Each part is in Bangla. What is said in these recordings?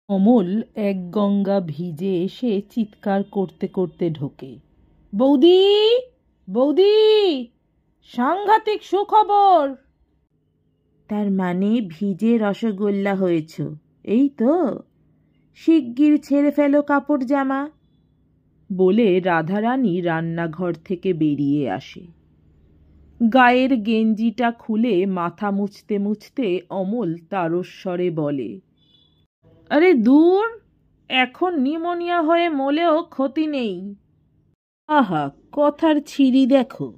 অমল এক গঙ্গা ভিজে এসে চিৎকার করতে করতে ঢোকে। বৌদি, বৌদি, সাংঘাতিক সুখবর। তার মানে ভিজে রসগোল্লা হয়েছ, এই তো? শিগগির ছেড়ে ফেলো কাপড় জামা, বলে রাধারানী রান্নাঘর থেকে বেরিয়ে আসে। গায়ের গেঞ্জিটা খুলে মাথা মুছতে মুছতে অমল তারস্বরে বলে, আরে দূর, এখন নিউমোনিয়া হয়ে মলেও ক্ষতি নেই। আহা, কথার ছিরি দেখো।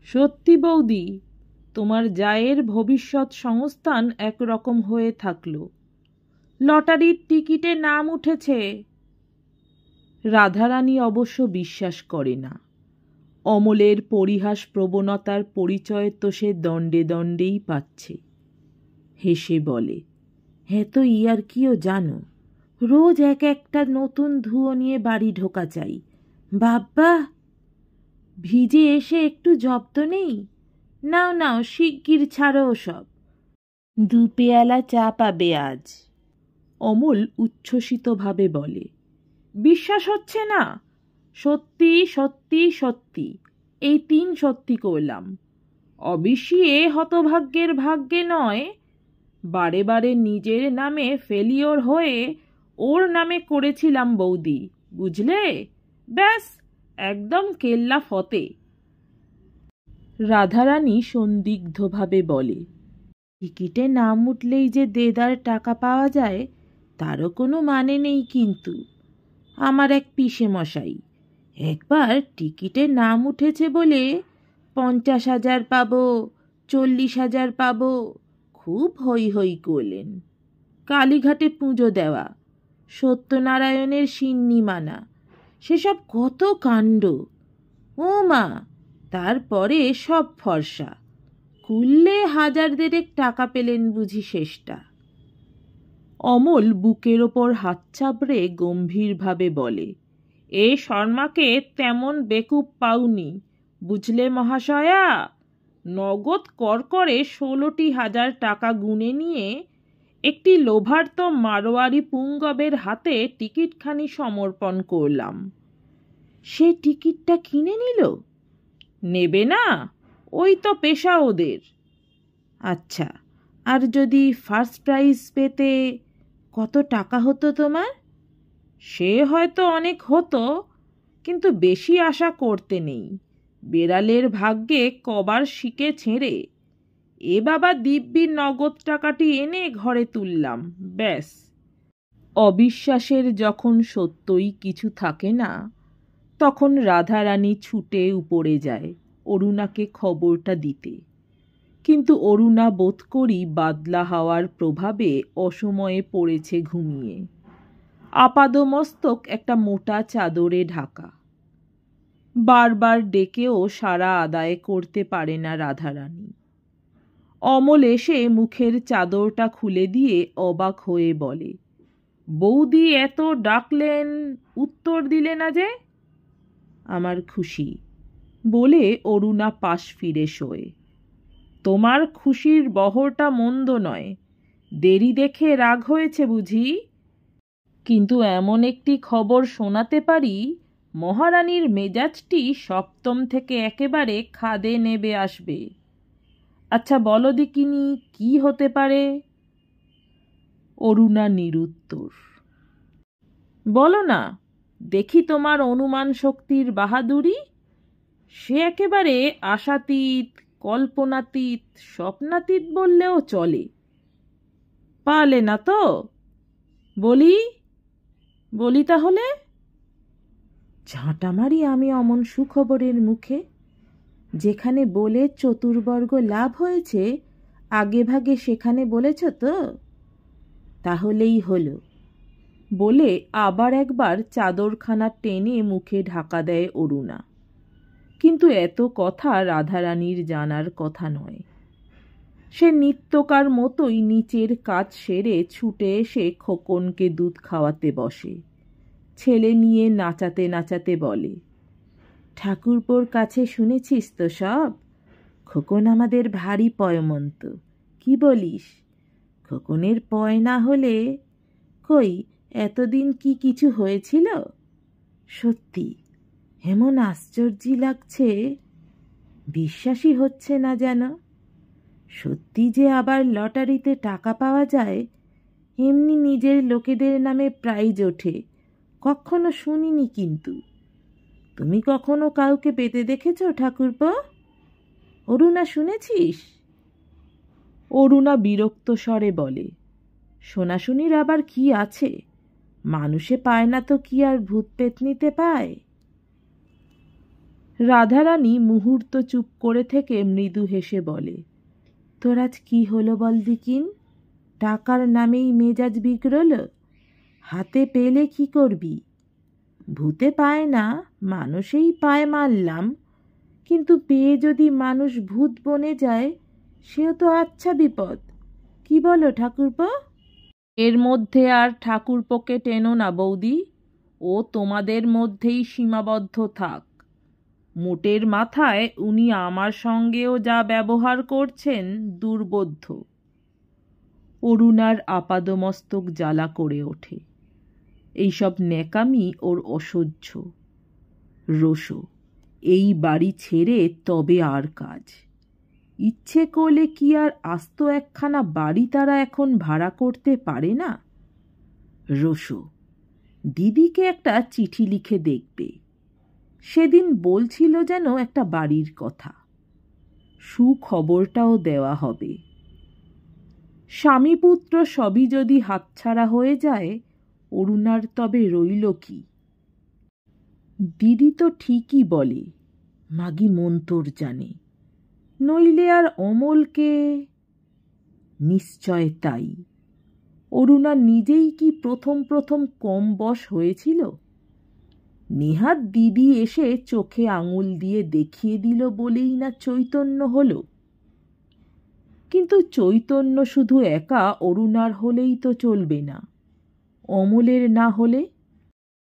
সত্যি বৌদি, তোমার জায়ের ভবিষ্যৎ সংস্থান একরকম হয়ে থাকলো, লটারির টিকিটে নাম উঠেছে। রাধারানী অবশ্য বিশ্বাস করে না। অমলের পরিহাস প্রবণতার পরিচয় তো সে দণ্ডে দণ্ডেই পাচ্ছে। হেসে বলে, হ্যাঁ তো ইয়ার্কিও জানো, রোজ এক একটা নতুন ধুয়ো নিয়ে বাড়ি ঢোকা চাই। বাব্বা, ভিজে এসে একটু জব্দ নেই? নাও নাও, শিগগির ছাড়ো সব। 2 পেয়ালা চা পাবে আজ। অমল উচ্ছ্বসিতভাবে বলে, বিশ্বাস হচ্ছে না? সত্যি সত্যি সত্যি, এই 3 সত্যি করলাম। অবশ্যই এ হতভাগ্যের ভাগ্যে নয়, বারে বারে নিজের নামে ফেলিওর হয়ে ওর নামে করেছিলাম বৌদি, বুঝলে? ব্যাস, একদম কেল্লা ফতে। রাধারানী সন্দিগ্ধভাবে বলে, টিকিটে নাম উঠলেই যে দেদার টাকা পাওয়া যায় তারও কোনো মানে নেই। কিন্তু আমার এক পিসে মশাই একবার টিকিটে নাম উঠেছে বলে 50,000 পাবো, 40,000 পাবো, খুব হই হই করলেন। কালীঘাটে পুজো দেওয়া, সত্যনারায়ণের সিন্নি মানা, সেসব কত কাণ্ড। ও মা, তারপরে সব ফর্সা, কুললে 1,000 টাকা পেলেন বুঝি শেষটা। অমল বুকের ওপর হাত চাপড়ে গম্ভীরভাবে বলে, এ শর্মাকে তেমন বেকুব পাওনি, বুঝলে মহাশয়া? নগদ করকরে 16,000 টাকা গুনে নিয়ে একটি লোভার্ত মারোয়ারি পুঙ্গবের হাতে টিকিটখানি সমর্পণ করলাম। সে টিকিটটা কিনে নিল? নেবে না, ওই তো পেশা ওদের। আচ্ছা, আর যদি ফার্স্ট প্রাইজ পেতে কত টাকা হতো তোমার? সে হয়তো অনেক হতো, কিন্তু বেশি আশা করতে নেই। বেড়ালের ভাগ্যে কবার শিকে ছেড়ে। এ বাবা দিব্যি নগদ টাকাটি এনে ঘরে তুললাম, ব্যাস। অবিশ্বাসের যখন সত্যই কিছু থাকে না, তখন রাধারানী ছুটে উপরে যায় অরুণাকে খবরটা দিতে। কিন্তু অরুণা বোধ করি বাদলা হাওয়ার প্রভাবে অসময়ে পড়েছে ঘুমিয়ে, আপাদমস্তক একটা মোটা চাদরে ঢাকা। বারবার ডেকেও সারা আদায় করতে পারে না রাধারানী। অমল এসে মুখের চাদরটা খুলে দিয়ে অবাক হয়ে বলে, বৌদি এত ডাকলেন, উত্তর দিলে না যে? আমার খুশি, বলে অরুণা পাশ ফিরে শোয়। তোমার খুশির বহরটা মন্দ নয়, দেরি দেখে রাগ হয়েছে বুঝি? কিন্তু এমন একটি খবর শোনাতে পারি, মহারানীর মেজাজটি সপ্তম থেকে একেবারে খাদে নেবে আসবে। আচ্ছা বলো দেখিনি, কি হতে পারে? অরুণা নিরুত্তর। বলো না, দেখি তোমার অনুমান শক্তির বাহাদুরি। সে একেবারে আশাতীত, কল্পনাতীত, স্বপ্নাতীত বললেও চলে। পালে না তো? বলি তাহলে। ঝাঁটা মারি আমি অমন সুখবরের মুখে। যেখানে বলে চতুর্বর্গ লাভ হয়েছে আগে ভাগে সেখানে বলেছ তো? তাহলেই হলো, বলে আবার একবার চাদরখানা টেনে মুখে ঢাকা দেয় অরুণা। কিন্তু এত কথা রাধারানীর জানার কথা নয়। সে নিত্যকার মতোই নিচের কাজ সেরে ছুটে এসে খোকনকে দুধ খাওয়াতে বসে। ছেলে নিয়ে নাচাতে নাচাতে বলে, ঠাকুরপোর কাছে শুনেছিস তো সব? খোকন আমাদের ভারী পয়মন্ত, কি বলিস? খোকনের পয় না হলে কই এতদিন কি কিছু হয়েছিল? সত্যি এমন আশ্চর্যই লাগছে, বিশ্বাসই হচ্ছে না যেন। সত্যি যে আবার লটারিতে টাকা পাওয়া যায়, এমনি নিজের লোকেদের নামে প্রাইজ ওঠে, কখনো শুনিনি। কিন্তু তুমি কখনো কাউকে পেতে দেখেছ ঠাকুরপো? অরুণা, শুনেছিস? অরুণা বিরক্ত স্বরে বলে, শোনাশুনির আবার কি আছে? মানুষে পায় না তো কি আর ভূত পেতনিতে পায়? রাধারানী মুহূর্ত চুপ করে থেকে মৃদু হেসে বলে, তোর আজ কি হলো বল দিকিন? টাকার নামেই মেজাজ বিগড়ল? হাতে পেলে কি করবি? ভূতে পায় না, মানুষেই পায় মানলাম, কিন্তু পেয়ে যদি মানুষ ভূত বনে যায়, সেও তো আচ্ছা বিপদ। কি বলো ঠাকুরপো? এর মধ্যে আর ঠাকুরপোকে টেনো না বৌদি, ও তোমাদের মধ্যেই সীমাবদ্ধ থাক। মোটের মাথায় উনি আমার সঙ্গেও যা ব্যবহার করছেন দুর্বোধ্য। অরুণার আপাদমস্তক জ্বালা করে ওঠে। এইসব ন্যাকামি ওর অসহ্য। রোশো, এই বাড়ি ছেড়ে তবে আর কাজ। ইচ্ছে করলে কি আর আস্ত একখানা বাড়ি তারা এখন ভাড়া করতে পারে না? রোশো, দিদিকে একটা চিঠি লিখে দেখবে। সেদিন বলছিল যেন একটা বাড়ির কথা। সুখবরটাও দেওয়া হবে। স্বামীপুত্র সবই যদি হাতছাড়া হয়ে যায়, অরুণার তবে রইল কি? দিদি তো ঠিকই বলে, মাগি মন্তর জানে, নইলে আর অমলকে। নিশ্চয় তাই। অরুণা নিজেই কি প্রথম প্রথম কম বশ হয়েছিল? নেহাত দিদি এসে চোখে আঙুল দিয়ে দেখিয়ে দিল বলেই না চৈতন্য হলো। কিন্তু চৈতন্য শুধু একা অরুণার হলেই তো চলবে না, অমলের না হলে?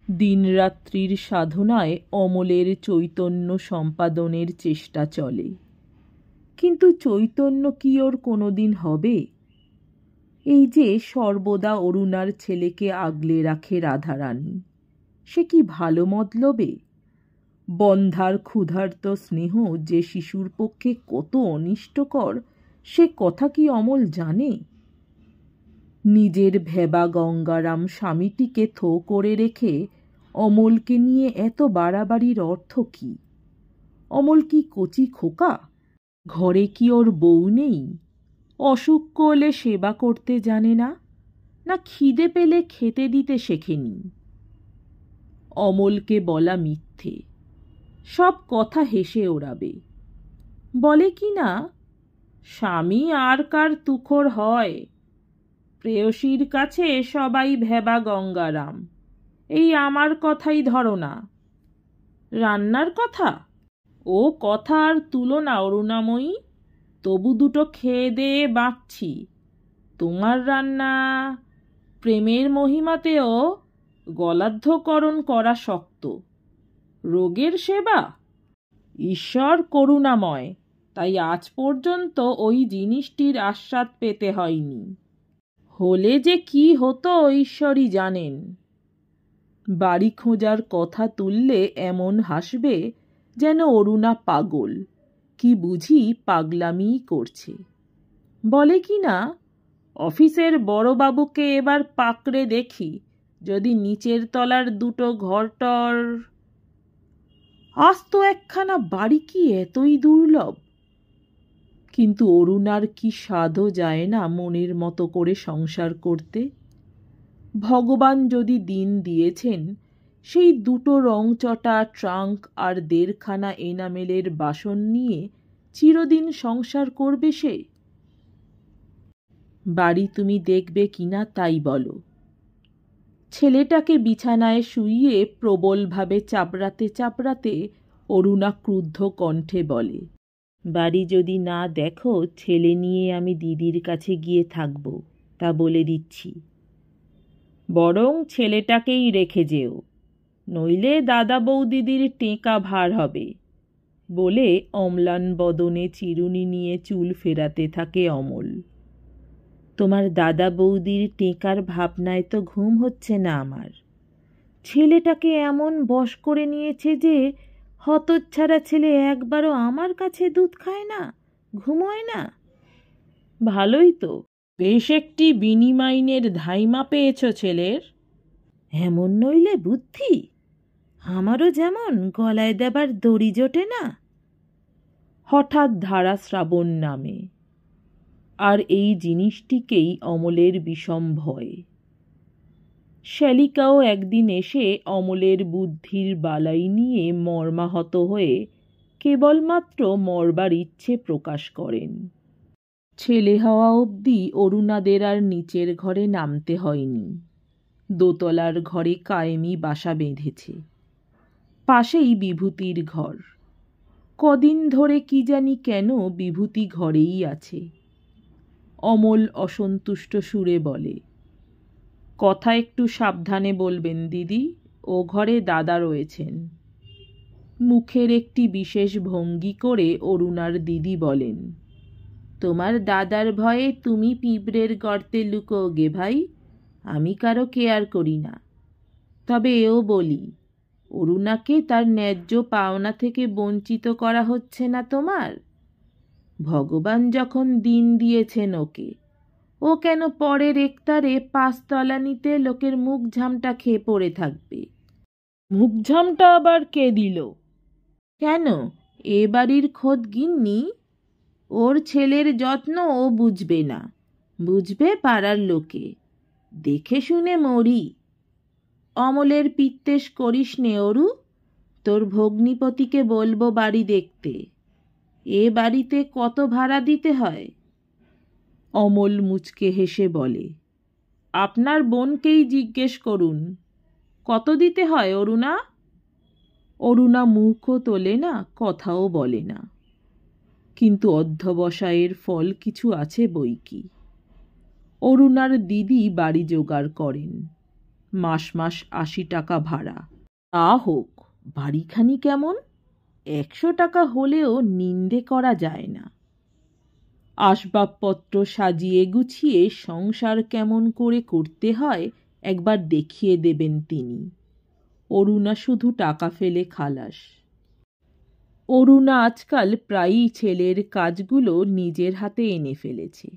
দিনরাত্রির সাধনায় অমলের চৈতন্য সম্পাদনের চেষ্টা চলে, কিন্তু চৈতন্য কি ওর কোনোদিন হবে? এই যে সর্বদা অরুণার ছেলেকে আগলে রাখে রাধারানী, সে কি ভালো মতলবে? বন্ধার ক্ষুধার্ত স্নেহ যে শিশুর পক্ষে কত অনিষ্টকর, সে কথা কি অমল জানে? নিজের ভেবা গঙ্গারাম স্বামীটিকে থো করে রেখে অমলকে নিয়ে এত বাড়াবাড়ির অর্থ কি? অমল কি কচি খোকা? ঘরে কি ওর বউ নেই? অসুখ করলে সেবা করতে জানে না, না খিদে পেলে খেতে দিতে শেখেনি? অমলকে বলা মিথ্যে, সব কথা হেসে ওড়াবে। বলে কি না, স্বামী আর কার তুখর হয়, প্রেয়সীর কাছে সবাই ভেবা গঙ্গারাম। এই আমার কথাই ধরো না। রান্নার কথা, ও কথা আর তুলো না অরুণাময়ী, তবু দুটো খেয়ে দিয়ে বাঁচছি। তোমার রান্না, প্রেমের মহিমাতেও গলাধ্যকরণ করা শক্ত। রোগের সেবা, ঈশ্বর করুণাময়, তাই আজ পর্যন্ত ওই জিনিসটির আস্বাদ পেতে হয়নি। হলে যে কি হতো ঈশ্বরই জানেন। বাড়ি খোঁজার কথা তুললে এমন হাসবে যেন অরুণা পাগল, কি বুঝি পাগলামিই করছে। বলে কি না, অফিসের বড়বাবুকে এবার পাকড়ে দেখি, যদি নিচের তলার দুটো ঘরটর। আস্ত একখানা বাড়ি কি এতই দুর্লভ? কিন্তু অরুণার কি সাধও যায় না মনের মতো করে সংসার করতে? ভগবান যদি দিন দিয়েছেন, সেই দুটো রংচটা ট্রাঙ্ক আর 1.5খানা এনামেলের বাসন নিয়ে চিরদিন সংসার করবে সে? বাড়ি তুমি দেখবে কিনা তাই বলো। ছেলেটাকে বিছানায় শুইয়ে প্রবলভাবে চাপড়াতে চাপড়াতে অরুণা ক্রুদ্ধ কণ্ঠে বলে, বাড়ি যদি না দেখো, ছেলে নিয়ে আমি দিদির কাছে গিয়ে থাকব, তা বলে দিচ্ছি। বরং ছেলেটাকেই রেখে যেও, নইলে দাদা বৌদিদির টেঁকা ভার হবে, বলে অম্লান বদনে চিরুনি নিয়ে চুল ফেরাতে থাকে অমল। তোমার দাদা বৌদির টেকার ভাবনায় তো ঘুম হচ্ছে না আমার। ছেলেটাকে এমন বশ করে নিয়েছে যে হতচ্ছাড়া ছেলে একবারও আমার কাছে দুধ খায় না, ঘুমোয় না। ভালোই তো, বেশ একটি বিনিমাইনের ধাইমা পেয়েছ ছেলের। এমন নইলে বুদ্ধি, আমারও যেমন গলায় দেবার দড়ি জোটে না। হঠাৎ ধারা শ্রাবণ নামে, আর এই জিনিসটিকেই অমলের বিষম ভয়। শ্যালিকাও একদিন এসে অমলের বুদ্ধির বালাই নিয়ে মর্মাহত হয়ে কেবলমাত্র মরবার ইচ্ছে প্রকাশ করেন। ছেলে হওয়া অবধি অরুণাদের আর নিচের ঘরে নামতে হয়নি। দোতলার ঘরে কায়েমি বাসা বেঁধেছে। পাশেই বিভূতির ঘর। কদিন ধরে কি জানি কেন বিভূতি ঘরেই আছে। অমল অসন্তুষ্ট সুরে বলে, কথা একটু সাবধানে বলবেন দিদি, ও ঘরে দাদা রয়েছেন। মুখের একটি বিশেষ ভঙ্গি করে অরুণার দিদি বলেন, তোমার দাদার ভয়ে তুমি পিঁপড়ের গর্তে লুকোও গে ভাই, আমি কারো কেয়ার করি না। তবে এও বলি, অরুণাকে তার ন্যায্য পাওনা থেকে বঞ্চিত করা হচ্ছে না তোমার? ভগবান যখন দিন দিয়েছেন ওকে, ও কেন পরের একতারে 5 তলানিতে লোকের মুখ ঝামটা খেয়ে পড়ে থাকবে? মুখ ঝামটা আবার কে দিল? কেন, এ বাড়ির খোদ গিন্নি? ওর ছেলের যত্ন ও বুঝবে না, বুঝবে পাড়ার লোকে। দেখে শুনে মরি। অমলের পিত্তেশ করিস নে অরু, তোর ভগ্নিপতিকে বলবো বাড়ি দেখতে। এ বাড়িতে কত ভাড়া দিতে হয়? অমল মুচকে হেসে বলে, আপনার বোনকেই জিজ্ঞেস করুন, কত দিতে হয় অরুণা? অরুণা মুখও তোলে না, কথাও বলে না। কিন্তু অধ্যবসায়ের ফল কিছু আছে বই কি। অরুণার দিদি বাড়ি জোগাড় করেন। মাস মাস 80 টাকা ভাড়া। তা হোক, বাড়িখানি কেমন? 100 টাকা হলেও নিন্দে করা যায় না। আসবাবপত্র সাজিয়ে গুছিয়ে সংসার কেমন করে করতে হয় একবার দেখিয়ে দেবেন তিনি। অরুণা শুধু টাকা ফেলে খালাস। অরুণা আজকাল প্রায়ই ছেলের কাজগুলো নিজের হাতে এনে ফেলেছে।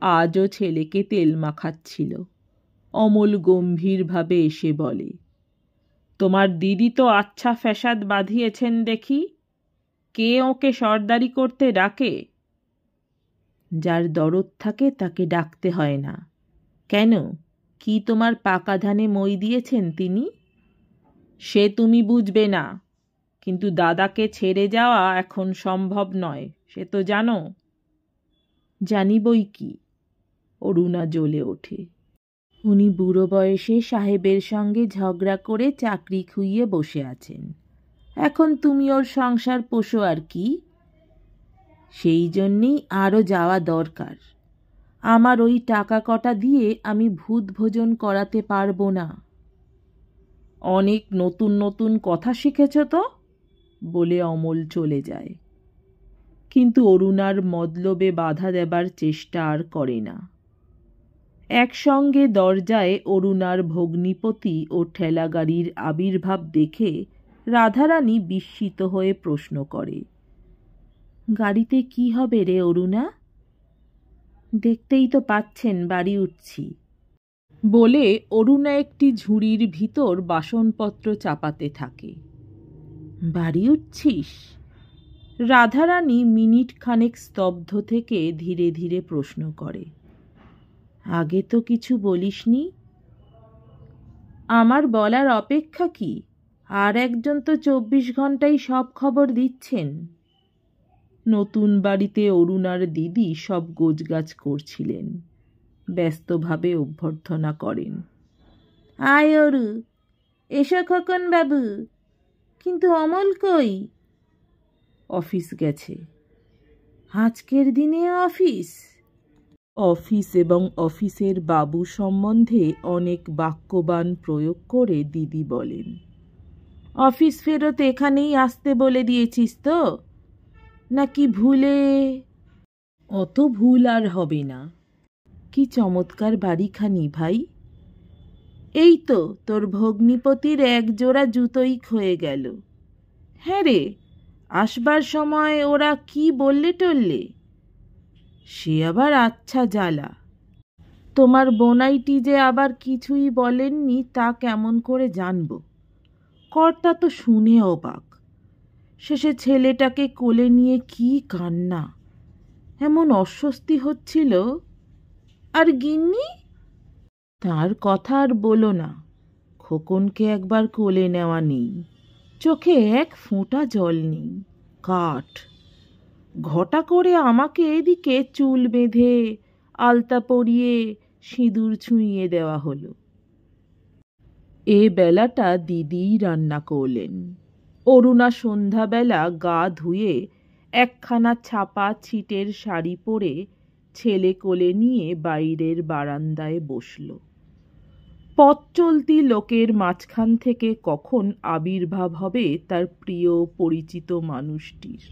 আজও ছেলেকে তেল মাখাচ্ছিল। অমল গম্ভীরভাবে এসে বলে, তোমার দিদি তো আচ্ছা ফ্যাসাদ বাঁধিয়েছেন দেখি। কে ওকে সর্দারি করতে ডাকে? যার দরদ থাকে তাকে ডাকতে হয় না। কেন, কি তোমার পাকা ধানে মই দিয়েছেন তিনি? সে তুমি বুঝবে না, কিন্তু দাদাকে ছেড়ে যাওয়া এখন সম্ভব নয়, সে তো জানো। জানি বই কি। অরুণা জ্বলে ওঠে। উনি বুড়ো বয়সে সাহেবের সঙ্গে ঝগড়া করে চাকরি খুইয়ে বসে আছেন। এখন তুমি ওর সংসার পোষো আর কি। সেই জন্যেই আরও যাওয়া দরকার। আমার ওই টাকা কটা দিয়ে আমি ভূত ভোজন করাতে পারবো না। অনেক নতুন নতুন কথা শিখেছ তো, বলে অমল চলে যায়। কিন্তু অরুণার মতলবে বাধা দেবার চেষ্টা আর করে না। একসঙ্গে দরজায় অরুণার ভগ্নিপতি ও ঠেলাগাড়ির আবির্ভাব দেখে রাধারানী বিস্মিত হয়ে প্রশ্ন করে, গাড়িতে কি হবে রে অরুণা? দেখতেই তো পাচ্ছেন বাড়ি উঠছি। বলে অরুণা একটি ঝুড়ির ভিতর বাসনপত্র চাপাতে থাকে। বাড়ি উঠছিস? রাধারানী মিনিট খানেক স্তব্ধ থেকে ধীরে ধীরে প্রশ্ন করে, আগে তো কিছু বলিসনি। আমার বলার অপেক্ষা কি? আর একজন তো 24 ঘন্টাই সব খবর দিচ্ছেন। নতুন বাড়িতে অরুণার দিদি সব গোছগাছ করছিলেন। ব্যস্তভাবে অভ্যর্থনা করেন, আয় অরু, এসো খোকন বাবু। কিন্তু অমল কই? অফিস গেছে। আজকের দিনে অফিস? অফিস এবং অফিসের বাবু সম্বন্ধে অনেক বাক্যবান প্রয়োগ করে দিদি বলেন, অফিস ফেরত এখানেই আসতে বলে দিয়েছিস তো, নাকি ভুলে? অত ভুল আর হবে না। কি চমৎকার বাড়িখানি ভাই। এই তো তোর ভগ্নিপতির এক জোড়া জুতোই ক্ষয়ে গেল। হ্যাঁ রে, আসবার সময় ওরা কি বললে টললে? সে আবার আচ্ছা জ্বালা। তোমার বোনাইটি যে আবার কিছুই বলেননি তা কেমন করে জানব? কর্তা তো শুনে অবাক। শেষে ছেলেটাকে কোলে নিয়ে কি কান্না, এমন অস্বস্তি হচ্ছিল। আর গিন্নি? তার কথা আর বলো না। খোকনকে একবার কোলে নেওয়া নেই, চোখে এক ফোঁটা জল নেই, কাঠ। ঘটা করে আমাকে এদিকে চুল বেঁধে আলতা পরিয়ে সিঁদুর ছুঁইয়ে দেওয়া হলো। এ বেলাটা দিদিই রান্না করলেন। অরুণা সন্ধ্যাবেলা গা ধুয়ে একখানা ছাপা ছিটের শাড়ি পরে ছেলে কোলে নিয়ে বাইরের বারান্দায় বসল। পথ চলতি লোকের মাঝখান থেকে কখন আবির্ভাব হবে তার প্রিয় পরিচিত মানুষটির।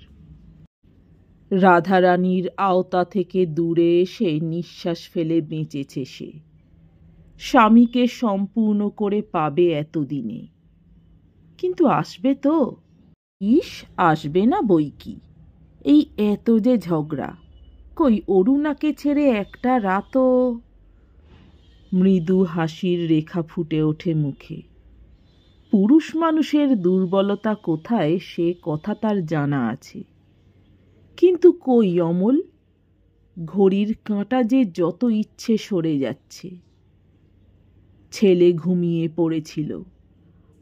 রাধারানীর আওতা থেকে দূরে এসে নিঃশ্বাস ফেলে বেঁচেছে সে। স্বামীকে সম্পূর্ণ করে পাবে এতদিনে। কিন্তু আসবে তো? ইস, আসবে না বই কি। এই এত যে ঝগড়া, কই অরুণাকে ছেড়ে একটা রাতও। মৃদু হাসির রেখা ফুটে ওঠে মুখে। পুরুষ মানুষের দুর্বলতা কোথায় সে কথা তার জানা আছে। কিন্তু কই অমল? ঘড়ির কাঁটা যে যত ইচ্ছে সরে যাচ্ছে। ছেলে ঘুমিয়ে পড়েছিল।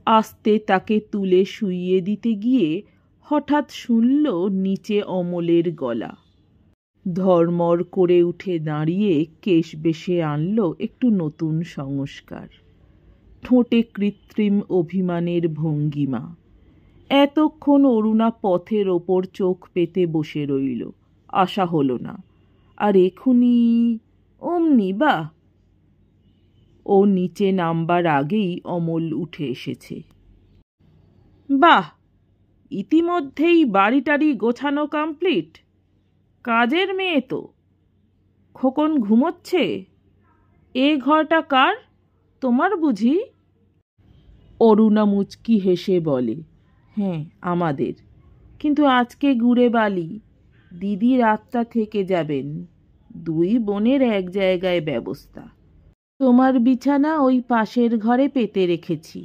আস্তে তাকে তুলে শুইয়ে দিতে গিয়ে হঠাৎ শুনল নিচে অমলের গলা। ধর্মর করে উঠে দাঁড়িয়ে কেশ বেশে আনল একটু নতুন সংস্কার। ঠোঁটে কৃত্রিম অভিমানের ভঙ্গিমা। এতক্ষণ অরুণা পথের ওপর চোখ পেতে বসে রইল, আশা হলো না। আর এখুনি অমনি বা। ও নিচে নামবার আগেই অমল উঠে এসেছে। বাহ, ইতিমধ্যেই বাড়িটারি গোছানো কমপ্লিট। কাজের মেয়ে তো। খোকন ঘুমোচ্ছে? এ ঘরটা কার? তোমার বুঝি? অরুণা মুচকি হেসে বলে, হ্যাঁ আমাদের। কিন্তু আজকে গুড়ে বালি। দিদি রাতটা থেকে যাবেন। দুই বোনের এক জায়গায় ব্যবস্থা। তোমার বিছানা ওই পাশের ঘরে পেতে রেখেছি।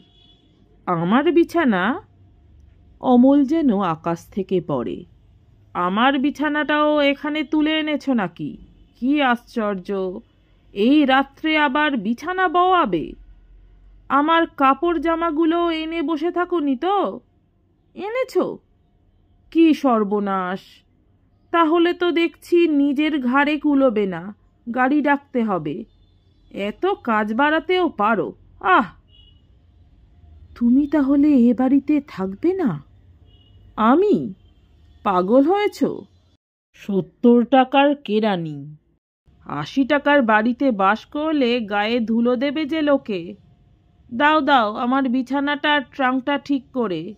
আমার বিছানা? অমল যেন আকাশ থেকে পড়ে। আমার বিছানাটাও এখানে তুলে এনেছো নাকি? কি আশ্চর্য! এই রাত্রে আবার বিছানা বওয়াবে? আমার কাপড় জামাগুলো এনে বসে থাকুনি তো? এনেছো? কি সর্বনাশ! তাহলে তো দেখছি নিজের ঘাড়ে কুলোবে না, গাড়ি ডাকতে হবে। এত কাজ বাড়াতেও পারো? আহ! তুমি তাহলে এ বাড়িতে থাকবে না? আমি? পাগল হয়েছ? 70 টাকার কেরানি, 80 টাকার বাড়িতে বাস করলে গায়ে ধুলো দেবে যে লোকে। দাও দাও আমার বিছানাটা আর ট্রাঙ্কটা ঠিক করে।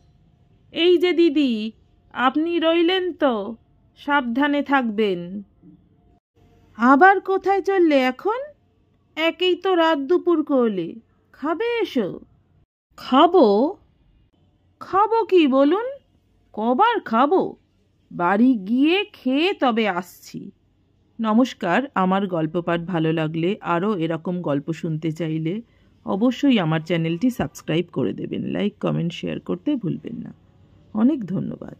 এই যে দিদি, আপনি রইলেন তো, সাবধানে থাকবেন। আবার কোথায় চললে এখন? একেই তো রাত দুপুর করলে। খাবে এসো। খাবো? খাবো কি বলুন? কবার খাবো? বাড়ি গিয়ে খেয়ে তবে আসছি। নমস্কার। আমার গল্প পাঠ ভালো লাগলে, আরও এরকম গল্প শুনতে চাইলে অবশ্যই আমার চ্যানেলটি সাবস্ক্রাইব করে দেবেন। লাইক, কমেন্ট, শেয়ার করতে ভুলবেন না। অনেক ধন্যবাদ।